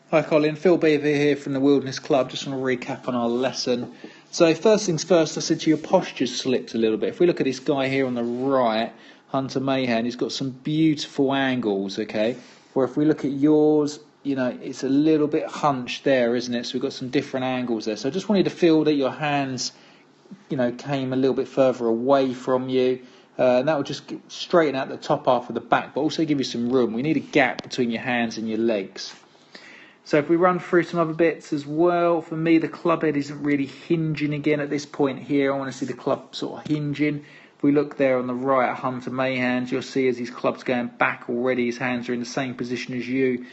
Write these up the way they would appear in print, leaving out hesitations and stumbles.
Hi Colin, Phil Beever here from the Wilderness Club. Just want to recap on our lesson. So first things first, I said to you, your posture's slipped a little bit. If we look at this guy here on the right, Hunter Mayhan, he's got some beautiful angles, okay? Where if we look at yours, you know, it's a little bit hunched there, isn't it? So we've got some different angles there. So I just wanted to feel that your hands, you know, came a little bit further away from you. And that will just straighten out the top half of the back, but also give you some room. We need a gap between your hands and your legs. So if we run through some other bits as well, for me the club head isn't really hinging again at this point here. I want to see the club sort of hinging. If we look there on the right at Hunter Mayhan's, you'll see as his club's going back already, his hands are in the same position as you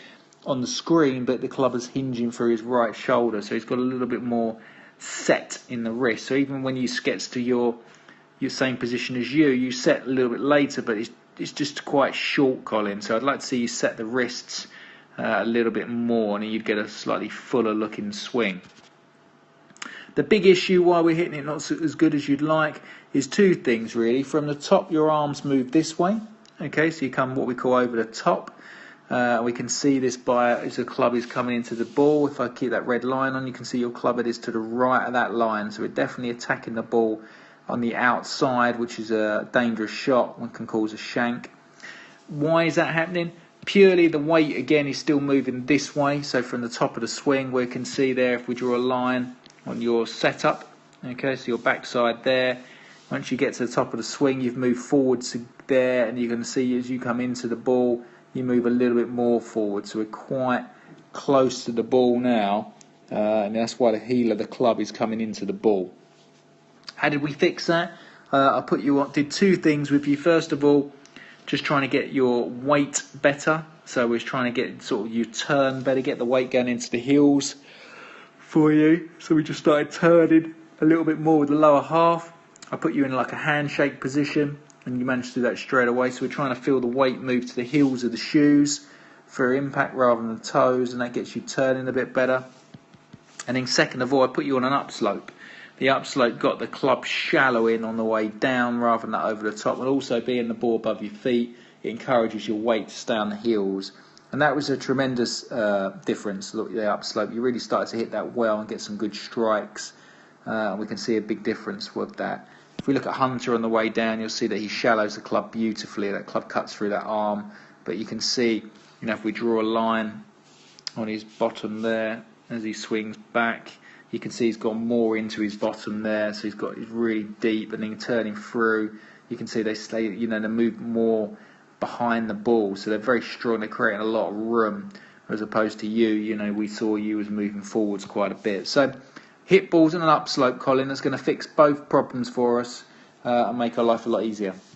on the screen, but the club is hinging through his right shoulder. So he's got a little bit more set in the wrist. So even when you sketch to your same position as you set a little bit later, but it's just quite short, Colin. So I'd like to see you set the wrists a little bit more, and you'd get a slightly fuller looking swing. The big issue why we're hitting it not as good as you'd like is two things really. From the top, your arms move this way, okay, so you come what we call over the top. We can see this as the club is coming into the ball. If I keep that red line on, you can see your club head is to the right of that line, so we're definitely attacking the ball on the outside, which is a dangerous shot and can cause a shank. Why is that happening? Purely the weight again is still moving this way, so from the top of the swing we can see there, if we draw a line on your setup, okay, so your backside there, once you get to the top of the swing you've moved forward to there, and you can see as you come into the ball you move a little bit more forward, so we're quite close to the ball now, and that's why the heel of the club is coming into the ball. How did we fix that? I did two things with you. First of all, just trying to get your weight better. So we're trying to get sort of you turn better, get the weight going into the heels for you. So we just started turning a little bit more with the lower half. I put you in like a handshake position, and you managed to do that straight away. So we're trying to feel the weight move to the heels of the shoes for impact rather than the toes, and that gets you turning a bit better. And then second of all, I put you on an upslope. The upslope got the club shallow in on the way down rather than over the top, and also being the ball above your feet, it encourages your weight to stay on the heels. And that was a tremendous difference. Look, the upslope, you really started to hit that well and get some good strikes. And we can see a big difference with that. If we look at Hunter on the way down, you'll see that he shallows the club beautifully. That club cuts through that arm, but you can see, you know, if we draw a line on his bottom there as he swings back, you can see he's gone more into his bottom there, so he's really deep, and then turning through, you can see they stay, you know, they move more behind the ball, so they're very strong. They're creating a lot of room, as opposed to you know, we saw you was moving forwards quite a bit. So hit balls and an upslope, Colin. That's going to fix both problems for us and make our life a lot easier.